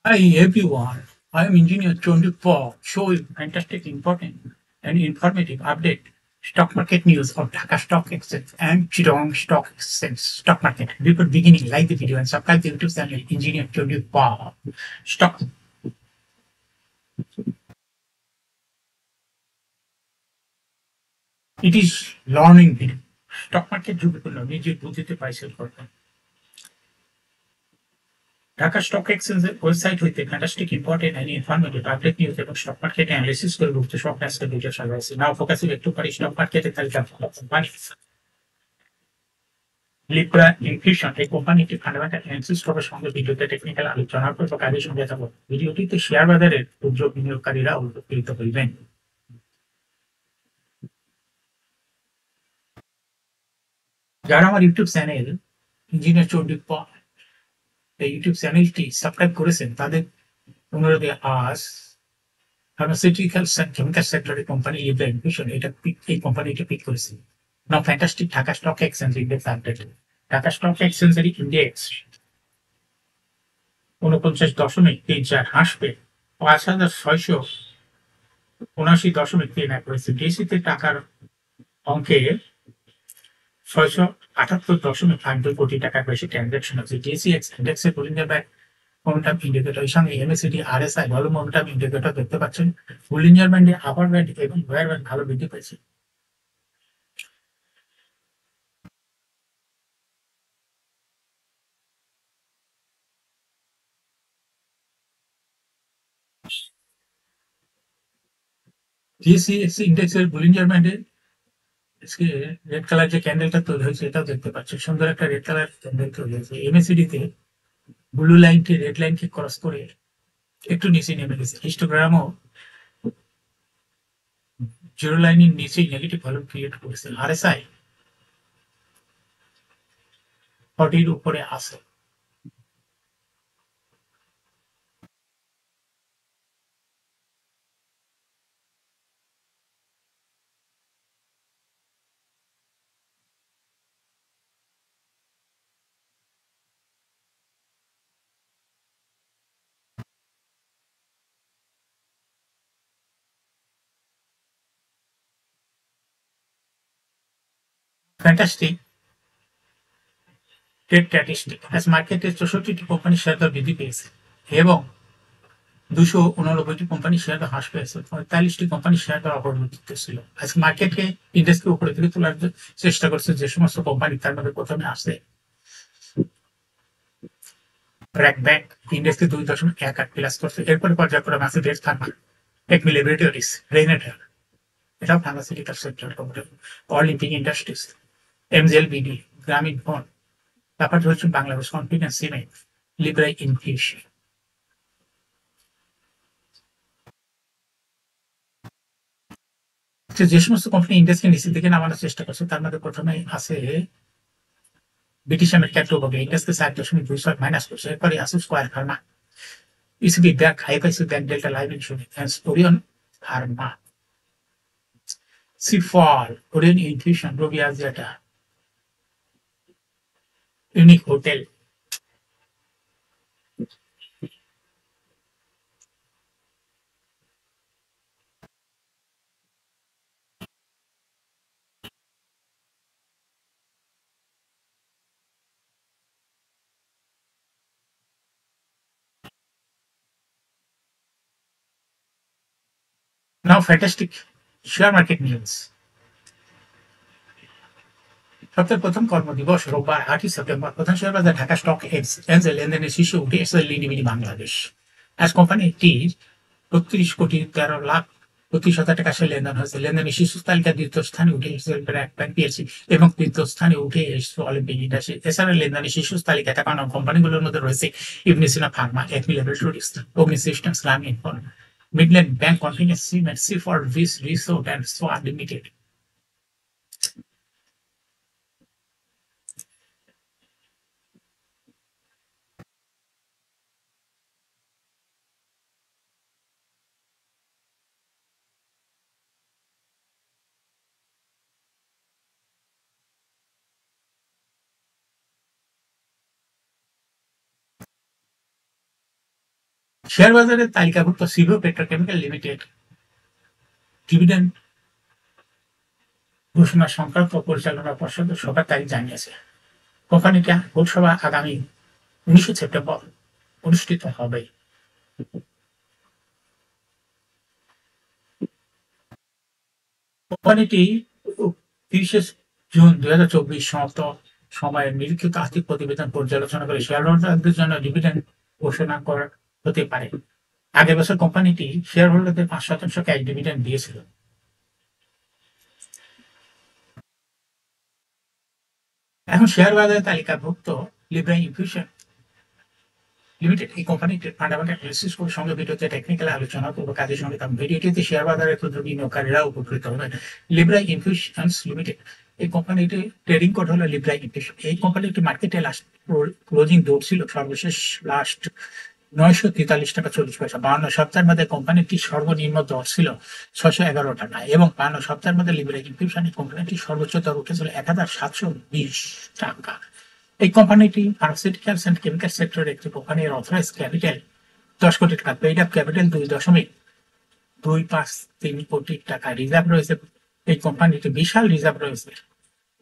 Hi everyone, I am Engineer 24 showing fantastic, important and informative update stock market news of Dhaka Stock Exchange and Chittagong Stock Exchange stock market. Before beginning, like the video and subscribe the YouTube channel Engineer 24 stock. It is learning video. Stock market ঝুঁকিপূর্ণ নিজের বুদ্ধিতে পয়সা করবেন Dhaka stock এক্সচেঞ্জের website হইতে fantastic important and informative update news এবং stock market analysis করে বুঝতে সব আজকে ভিডিও সাজাইছি নাও ফোকাসিং একটু পারি স্টক মার্কেটের তালিকা কোম্পানি লিব্রা ইনফিউশন এই কোম্পানিটি ফান্ডামেন্টাল অ্যানালিসিস করার সঙ্গে ভিডিওতে টেকনিক্যাল আলোচনা করব কাজের সঙ্গে যাব ভিডিওটিতে শেয়ার বাজারের উদ্যোগ বিনিয়োগকারীরা উপকৃত হইবেন যারা আমার ইউটিউব চ্যানেল ইঞ্জিনিয়ার চৌধুরী এই ইউটিউব চ্যানেলটি সাবস্ক্রাইব করেছেন তাদের অনুরোধে আজ ফার্মাসিউটিক্যাল কেমিক্যাল সেক্টরের কোম্পানি লিব্রা ইনফিউশন এই কোম্পানিটা পিক করেছে now fantastic Dhaka stock exchange index update Dhaka stock এক্সচেঞ্জের ইন্ডেক্স 49.34 হ্রাস পেয়ে 5,679.31 হয়েছে ডিএসইতে টাকার অঙ্কে 678.52 টাকার বেশি ট্রানজাকশন হচ্ছে ডিএসই ইন্ডেক্সের বুলিঞ্জার ব্যাংক মোমেন্টাম ইন্ডিকেটর এর সঙ্গে এমএসিডি আরএসআই ভালো মোমেন্টাম ইন্ডিকেটর দেখতে পাচ্ছেন বুলিঞ্জার ব্যান্ডে আপার ব্যান্ড এবং লোয়ার ব্যান্ড ভালো বৃদ্ধি পেয়েছে ডিএসইএক্স ইন্ডেক্সের বুলিঞ্জার ব্যান্ডে আজকে রেড কালার যে ক্যান্ডেলটা তৈরি হয়েছে এটাও দেখতে পাচ্ছি সুন্দর একটা রেড কালার ক্যান্ডেল তৈরি হয়েছে এমএসিডি তে ব্লু লাইনকে রেড লাইনকে ক্রস করে একটু নিচে নেমে গেছে হিস্টোগ্রামও জিরো লাইনের নিচেই নেগেটিভ ভ্যালু ক্রিয়েট করেছে আরএসআই 40 উপরে আছে ফ্যান্টাস্টিক ট্রেড স্ট্যাটিস্টিক আজ মার্কেটে 64টি কোম্পানির শেয়ার দর বৃদ্ধি পেয়েছে এবং 289টি কোম্পানির শেয়ার দর হ্রাস পেয়েছে 45টি কোম্পানির শেয়ার দর অপরিবর্তিত ছিল আজ মার্কেটকে ইন্ডেক্সকে উপরে থেকে তোলার চেষ্টা করছে যে সমস্ত কোম্পানি তার মধ্যে প্রথমে আসে ব্র্যাক ব্যাংক ইন্ডেক্সকে 2.18 প্লাস করছে এরপরে পর্যায়ক্রমে আছে ডেট ফার্মা টেকমি ল্যাবরেটরিজ রেনেটার এটাও pharmaceutical sector company Olympic Industries MJLBD Grameenphone তারপর হচ্ছে Bangladesh Confidence Cement Libra Infusion যে সমস্ত কোম্পানি ইন্ডেক্সকে নিচের দিকে নামানোর চেষ্টা করছে তার মধ্যে প্রথমে আছে ব্রিটিশ আমেরিকার টোবাগো ইন্ডেক্সকে 4.27 মাইনাস করছে এরপরে আছে স্কোয়ার ফার্মা ইসিবি ব্যাংক হাইপাইসি bank Delta Life Insurance Orion Pharma সিফল Orion Infusion Robi Axiata Unique Hotel now fantastic share market news সপ্তাহের প্রথম কর্মদিবস রোববার 8 সেপ্টেম্বর প্রধান শেয়ার বাজার ঢাকা স্টক এক্সচেঞ্জে লেনদেনের শীর্ষে উঠে এসেছে লিডিবিডি বাংলাদেশ আজ কোম্পানিটির 32,13,00,000 32,000 টাকা শেয়ার লেনদেন হয়েছে লেনদেনের শীর্ষ তালিকায় দ্বিতীয় স্থানে উঠে এসেছে ব্র্যাক ব্যাংক পিএলসি এবং তৃতীয় স্থানে উঠে এসেছে অলিম্পিক ইন্ডাস্ট্রি এছাড়া লেনদেনের শীর্ষ তালিকায় থাকা কোম্পানিগুলোর মধ্যে রয়েছে Ibn Sina pharma Acme laboratories Agni systems Grameenphone Midland bank Confidence Cement সি ফর ভিস রিসোর্ট অ্যান্ড সোয়া লিমিটেড শেয়ার বাজারের তালিকাভুক্ত সিভিও পেট্রোকেমিক্যাল লিমিটেড ডিভিডেন্ড ঘোষণা সংক্রান্ত পরিচালনা পর্ষদের সভার তারিখ জানিয়েছে। কোম্পানিটা ভোটসভা আগামী 19 সেপ্টেম্বর অনুষ্ঠিত হবে। কোম্পানিটি 30 জুন 2024 সমাপ্ত সময়ের নিরীক্ষিত আর্থিক প্রতিবেদন পর্যালোচনা করে শেয়ার হোল্ডারদের জন্য ডিভিডেন্ড ঘোষণা করা হতে পারে। আগের বছর কোম্পানিটি শেয়ার হোল্ডারদের 5% ক্যাশ ডিভিডেন্ড দিয়েছিল। এখন শেয়ার বাজারে তালিকাভুক্ত লিব্রা ইনফিউশন লিমিটেড এই কোম্পানিটির ফান্ডামেন্টাল অ্যানালিসিস করে সঙ্গে ভিডিওতে টেকনিক্যাল আলোচনা করবো কাজের সঙ্গে তার ভিডিওটিতে শেয়ার বাজারে ক্ষুদ্র বিনিয়োগকারীরা উপকৃত হবে। লিব্রা ইনফিউশনস লিমিটেড এই কোম্পানিটি ট্রেডিং কোড হলো লিব্রা ইনফিউশন। এই কোম্পানিটি মার্কেটে লাস্ট ক্লোজিং দর ছিল সর্বশেষ লাস্ট 943 টাকা 40 পয়সা। 52 সপ্তাহের মধ্যে কোম্পানিটির সর্বনিম্ন দর ছিল 611 টাকা এবং 52 সপ্তাহের মধ্যে লিব্রা ইনফিউশন এই কোম্পানিটির সর্বোচ্চ দর উঠেছিল 1720 টাকা। এই কোম্পানিটি ফার্মাসিউটিক্যালস এন্ড কেমিক্যাল সেক্টরের একটি কোম্পানির অথরাইজ ক্যাপিটাল 10 কোটি টাকা, পেইড আপ ক্যাপিটাল 2.253 কোটি টাকা রিজার্ভ রয়েছে। এই কোম্পানিটি বিশাল রিজার্ভ রয়েছে,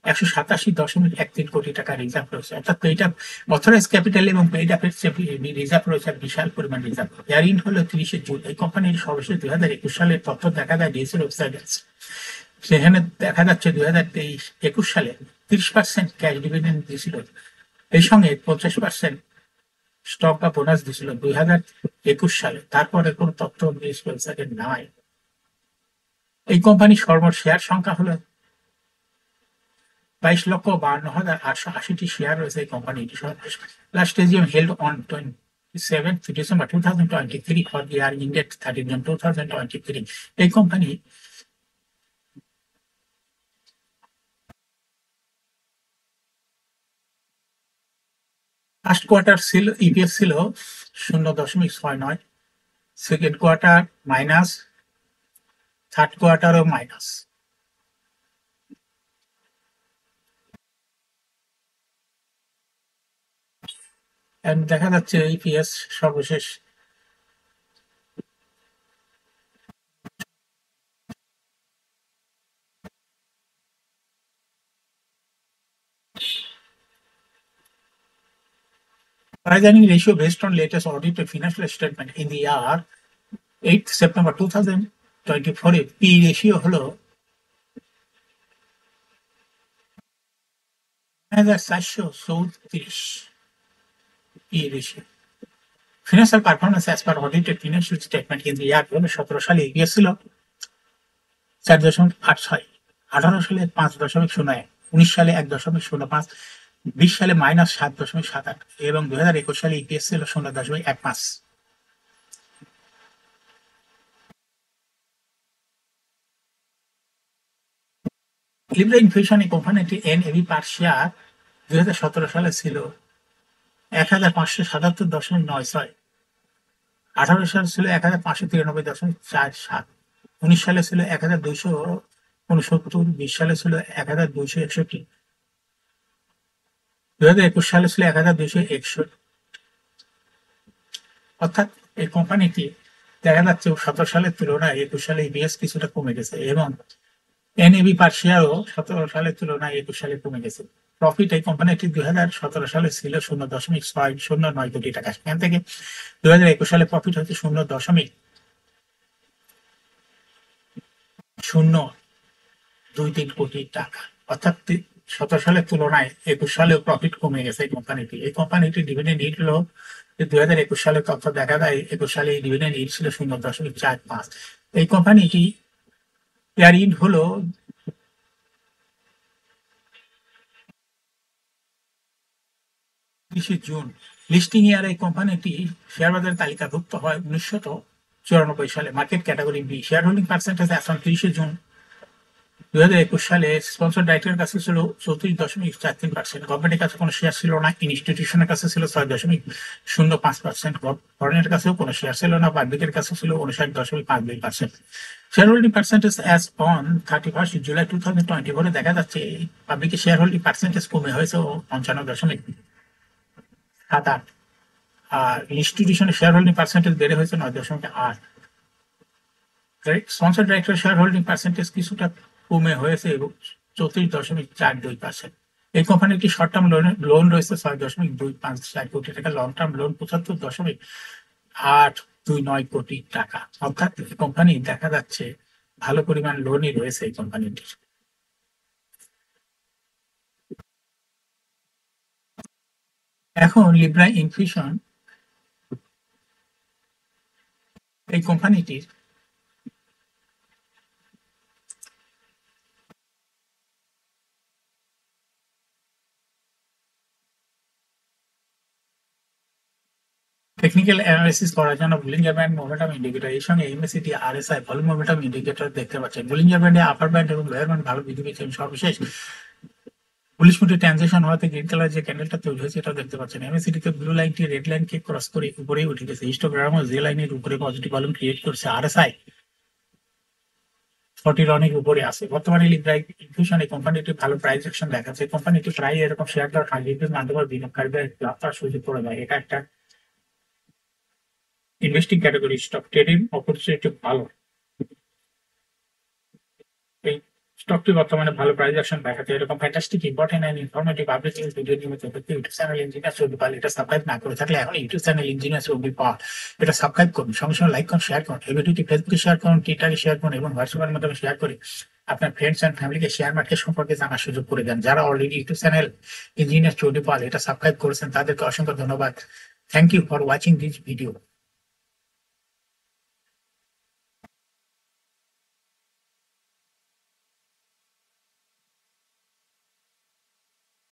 187.13 কোটি টাকা রিজার্ভ রয়েছে। অর্থাৎ পেইড আপ অথরাইজ ক্যাপিটাল এবং পেইড আপের রিজার্ভ রয়েছে বিশাল পরিমাণ রিজার্ভ। ইয়ারিন হলো 30 জুন। এই কোম্পানির সর্বশেষ 2021 সালের তথ্য দেখা যায় ডিএসএর ওয়েবসাইটে। সেখানে দেখা যাচ্ছে 2023-21 সালে 30% ক্যাশ ডিভিডেন্ড দিয়েছিল, এই সঙ্গে 50% স্টক বা বোনাস দিয়েছিল 2021 সালে। তারপরে কোনো তথ্য ওয়েবসাইটে নাই। এই কোম্পানির সর্বমোট শেয়ার সংখ্যা হলো 22,52,880টি শেয়ার রয়েছে এই কোম্পানিটি। Last AGM held on 27 December 2023 for the year ended 30 June 2023। এই কোম্পানি ফার্স্ট কোয়ার্টার ছিল ইপিএস ছিল 0.69, সেকেন্ড কোয়ার্টার মাইনাস, থার্ড কোয়ার্টারও মাইনাস। দেখা যাচ্ছে ইপিএস সর্বশেষ Pricing ratio based on latest audited financial statement in the year 8 September 2024 A P ratio হলো 1434 P ratio. Financial performance as per audited financial statement in the year 2017 সালে EPS ছিল 4.86, 18 সালে 5.01, 19 সালে 1.05, 20 সালে -7.78 এবং 2021 সালে ইপিএস ছিল 0.15। লিব্রা ইনফিউশন এই কোম্পানিটি এনএভি পার শেয়ার 2017 সালে ছিল 1577.96, 18 সালে ছিল 1593.47, 19 সালে ছিল 1269, 20 সালে ছিল 1261, 2021 সালে ছিল 1261। অর্থাৎ এই কোম্পানিটি দেখা যাচ্ছে 17 সালের তুলনায় 21 সালে ইপিএস কিছুটা কমে গেছে এবং এনএভি পার শেয়ারও 17 সালের তুলনায় 21 সালে কমে গেছে। প্রফিট এই কোম্পানিটি 2017 সালে ছিল 0.609 কোটি টাকা, সেখান থেকে 2021 সালে প্রফিট হচ্ছে 0.023 কোটি টাকা। অর্থাৎ 17 সালের তুলনায় 21 সালেও প্রফিট কমে গেছে এই কোম্পানিটি। এই কোম্পানিটি ডিভিডেন্ড ইল্ড হলো 2021 সালের তথ্য দেখা যায় 21 সালে ডিভিডেন্ড ইল্ড ছিল 0.45। এই কোম্পানিটি ইয়ার ইল্ড হলো 30 জুন। লিস্টিং ইয়ার এই কোম্পানিটি শেয়ার বাজারে তালিকাভুক্ত হয় 1994 সালে। Market category B. Share holding percentage এখন 30 জুন 2021 সালে স্পন্সর ডাইরেক্টরের কাছে ছিল 34.43%, গভর্নমেন্টের কাছে কোনো শেয়ার ছিল না, ইনস্টিটিউশনের কাছে ছিল 6.05%, ফরেনের কাছেও কোনো শেয়ার ছিল না, পাবলিকের কাছে ছিল 59.52%। Share holding percentage as on 31 July 2024 দেখা যাচ্ছে পাবলিকের শেয়ার হোল্ডিং পার্সেন্টেজ কমে হয়েছে 55.78, আর ইনস্টিটিউশনের শেয়ার হোল্ডিং পার্সেন্টেজ বেড়ে হয়েছে 9.8। Sponsor director share holding percentage কিছুটা কমে হয়েছে এবং 34.42%। এই কোম্পানিটি শর্ট টার্ম লোন রয়েছে 6.254 কোটি টাকা, লং টার্ম লোন 75.829 কোটি টাকা। অর্থাৎ এই কোম্পানি দেখা যাচ্ছে ভালো পরিমাণ লোনই রয়েছে এই কোম্পানিটির। এখন লিব্রা ইনফিউশন এই কোম্পানিটির টেকনিক্যাল অ্যানালাইসিস করার জন্য বুলিঞ্জার ব্যান্ড মোমেন্টাম ইন্ডিকেটর এর সঙ্গে MACT RSI volume momentum indicator দেখতে পাচ্ছেন। বুলিঞ্জার ব্যান্ডে আপার ব্যান্ড এবং লোয়ার ব্যান্ড ভালো বৃদ্ধি পেয়েছে। সর্বশেষ পুলিশ মুটে ট্রানজেকশন হওয়াতে গ্রিন কালার যে ক্যান্ডেলটা তৈরি হয়েছে এটা দেখতে পাচ্ছেন। এমএসিটি তে ব্লু লাইনটি রেড লাইনকে ক্রস করে উপরে উঠে গেছে। হিস্টোগ্রামও যে লাইনের উপরে পজিটিভ ভলিউম ক্রিয়েট করছে। আরএসআই 40 অনেক উপরে আছে। বর্তমানে লিব্রা ইনফিউশন এই কোম্পানিটি ভালো প্রাইস অ্যাকশন দেখাচ্ছে। কোম্পানিটি প্রায় এরকম শেয়ার দেওয়ার ট্রানজেকশন মাধ্যমে বিনিয়োগকারীদের লাভ করার সুযোগ করে দেয়। এটা একটা investing category stock, trading opportunity ভালো। এই স্টকটি বর্তমানে ভালো প্রাইস অ্যাকশন দেখাচ্ছে। এরকম fantastic important and informative update video নিয়মিত পেতে YouTube channel engineer Chowdhury Pal এটা সাবস্ক্রাইব না করে থাকলে এখন YouTube channel engineer Chowdhury Pal এটা সাবস্ক্রাইব করুন। সঙ্গে সঙ্গে লাইক করুন, শেয়ার করুন। এই ভিডিওটি ফেসবুকে শেয়ার করুন, টুইটারে শেয়ার করুন এবং হোয়াটসঅ্যাপের মাধ্যমে শেয়ার করে আপনার ফ্রেন্ডস এন্ড ফ্যামিলিকে শেয়ার মার্কেট সম্পর্কে জানার সুযোগ করে দেন। যারা already YouTube channel engineer Chowdhury Pal এটা সাবস্ক্রাইব করেছেন তাদেরকে অসংখ্য ধন্যবাদ। Thank you for watching this video.